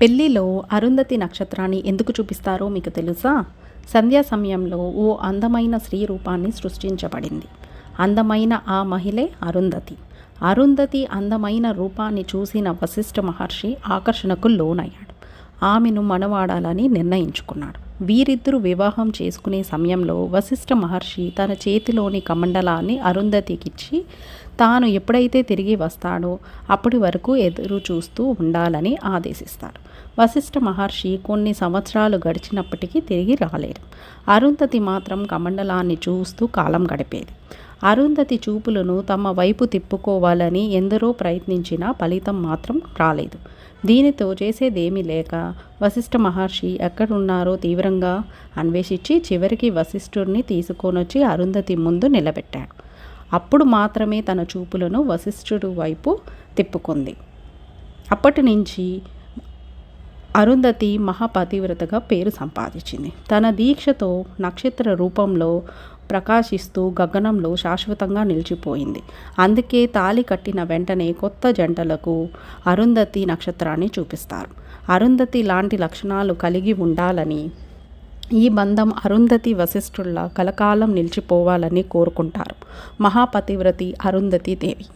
పెళ్లిలో అరుంధతి నక్షత్రాన్ని ఎందుకు చూపిస్తారో మీకు తెలుసా? సంధ్యా సమయంలో ఓ అందమైన స్త్రీ రూపాన్ని సృష్టించబడింది. అందమైన ఆ మహిళే అరుంధతి. అరుంధతి అందమైన రూపాన్ని చూసిన వశిష్ఠ మహర్షి ఆకర్షణకు లోనయ్యాడు. ఆమెను మనవాడాలని నిర్ణయించుకున్నాడు. వీరిద్దరూ వివాహం చేసుకునే సమయంలో వశిష్ఠ మహర్షి తన చేతిలోని కమండలాన్ని అరుంధతికిచ్చి తాను ఎప్పుడైతే తిరిగి వస్తాడో అప్పటి వరకు ఎదురు చూస్తూ ఉండాలని ఆదేశిస్తాడు. వశిష్ఠ మహర్షి కొన్ని సంవత్సరాలు గడిచినప్పటికీ తిరిగి రాలేదు. అరుంధతి మాత్రం కమండలాన్ని చూస్తూ కాలం గడిపేది. అరుంధతి చూపులను తమ వైపు తిప్పుకోవాలని ఎందరో ప్రయత్నించినా ఫలితం మాత్రం రాలేదు. దీనితో చేసేదేమీ లేక వశిష్ఠ మహర్షి ఎక్కడున్నారో తీవ్రంగా అన్వేషించి చివరికి వశిష్ఠుడిని తీసుకొనొచ్చి అరుంధతి ముందు నిలబెట్టాడు. అప్పుడు మాత్రమే తన చూపులను వశిష్ఠుడి వైపు తిప్పుకుంది. అప్పటి నుంచి అరుంధతి మహాపతివ్రతగా పేరు సంపాదించింది. తన దీక్షతో నక్షత్ర రూపంలో ప్రకాశిస్తూ గగనంలో శాశ్వతంగా నిలిచిపోయింది. అందుకే తాళి కట్టిన వెంటనే కొత్త జంటలకు అరుంధతి నక్షత్రాన్ని చూపిస్తారు. అరుంధతి లాంటి లక్షణాలు కలిగి ఉండాలని, ఈ బంధం అరుంధతి వశిష్ఠుల్లా కలకాలం నిలిచిపోవాలని కోరుకుంటారు మహాపతివ్రతి అరుంధతి దేవి.